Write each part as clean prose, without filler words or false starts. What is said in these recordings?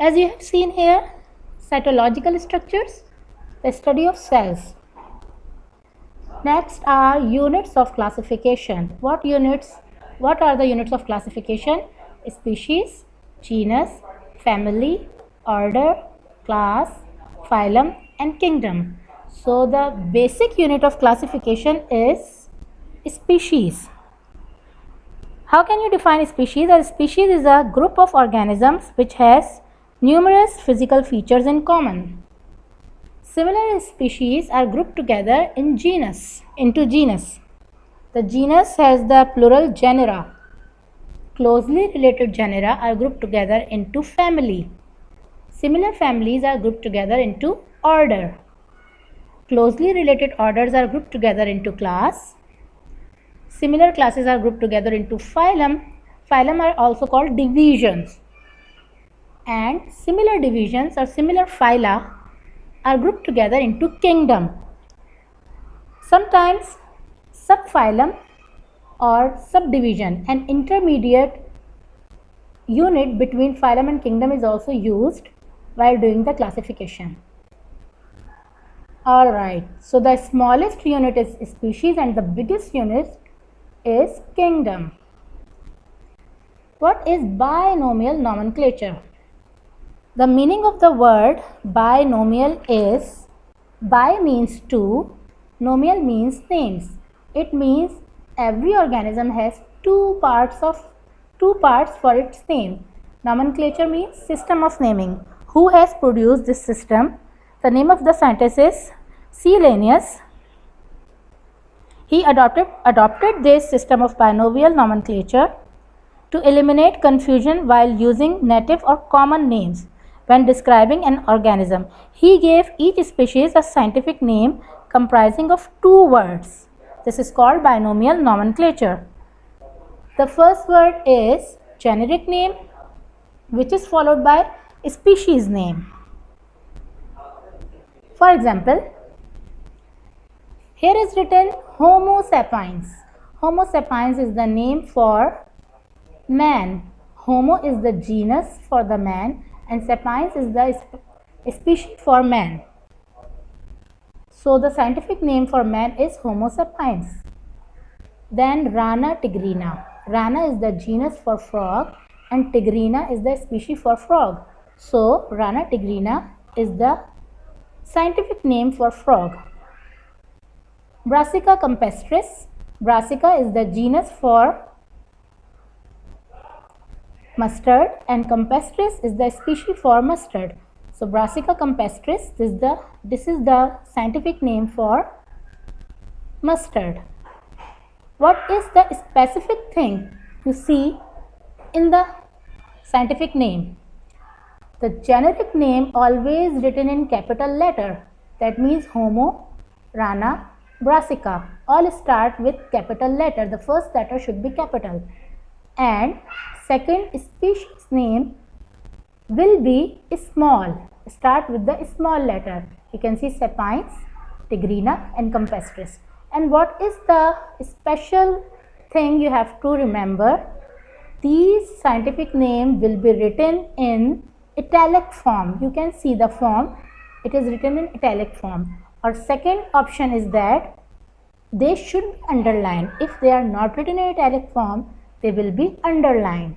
As you have seen here, cytological structures, the study of cells. Next are units of classification. What are the units of classification? Species, genus, family, order, class, phylum and kingdom. So the basic unit of classification is species. How can you define species? A species is a group of organisms which has numerous physical features in common. Similar species are grouped together into genus. The genus has the plural genera. Closely related genera are grouped together into family. Similar families are grouped together into order. Closely related orders are grouped together into class. Similar classes are grouped together into phylum. Phylum are also called divisions. And similar divisions or similar phyla are grouped together into kingdom. Sometimes subphylum or subdivision, an intermediate unit between phylum and kingdom, is also used while doing the classification. Alright, so the smallest unit is species and the biggest unit is kingdom. What is binomial nomenclature? The meaning of the word binomial is, bi means two, nomial means names. It means every organism has two parts for its name. Nomenclature means system of naming. Who has produced this system? The name of the scientist is C. Linnaeus. He adopted this system of binomial nomenclature to eliminate confusion while using native or common names when describing an organism. He gave each species a scientific name comprising of two words. This is called binomial nomenclature. The first word is generic name, which is followed by species name. For example, here is written Homo sapiens. Homo sapiens is the name for man. Homo is the genus for the man and sapiens is the species for man. So the scientific name for man is Homo sapiens. Then Rana tigrina. Rana is the genus for frog and tigrina is the species for frog. So Rana tigrina is the scientific name for frog. Brassica campestris. Brassica is the genus for mustard and campestris is the species for mustard. So Brassica campestris, this is the scientific name for mustard. What is the specific thing you see in the scientific name? The generic name always written in capital letter. That means Homo, Rana, Brassica all start with capital letter. The first letter should be capital. And second species name will be small. Start with the small letter. You can see sapiens, tigrina and campestris. And what is the special thing you have to remember? These scientific name will be written in italic form. You can see the form. It is written in italic form. Our second option is that they should be underlined. If they are not written in italic form, they will be underlined.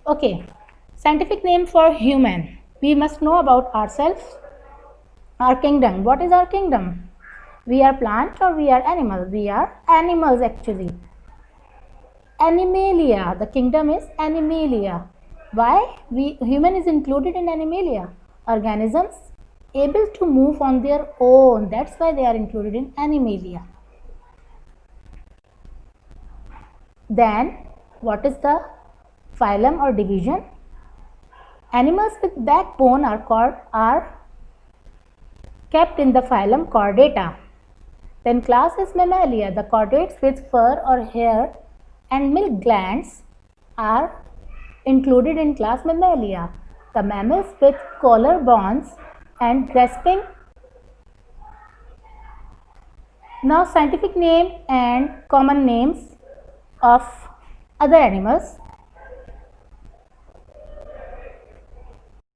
Okay, scientific name for human. We must know about ourselves. Our kingdom. What is our kingdom? We are plant or we are animal? We are animals actually. Animalia. The kingdom is Animalia. Why? Human is included in Animalia. Organisms able to move on their own. That's why they are included in Animalia. Then what is the phylum or division? Animals with backbone are kept in the phylum Chordata. Then class is Mammalia. The chordates with fur or hair and milk glands are included in class Mammalia. The mammals with collar bones and grasping. Now scientific name and common names of other animals.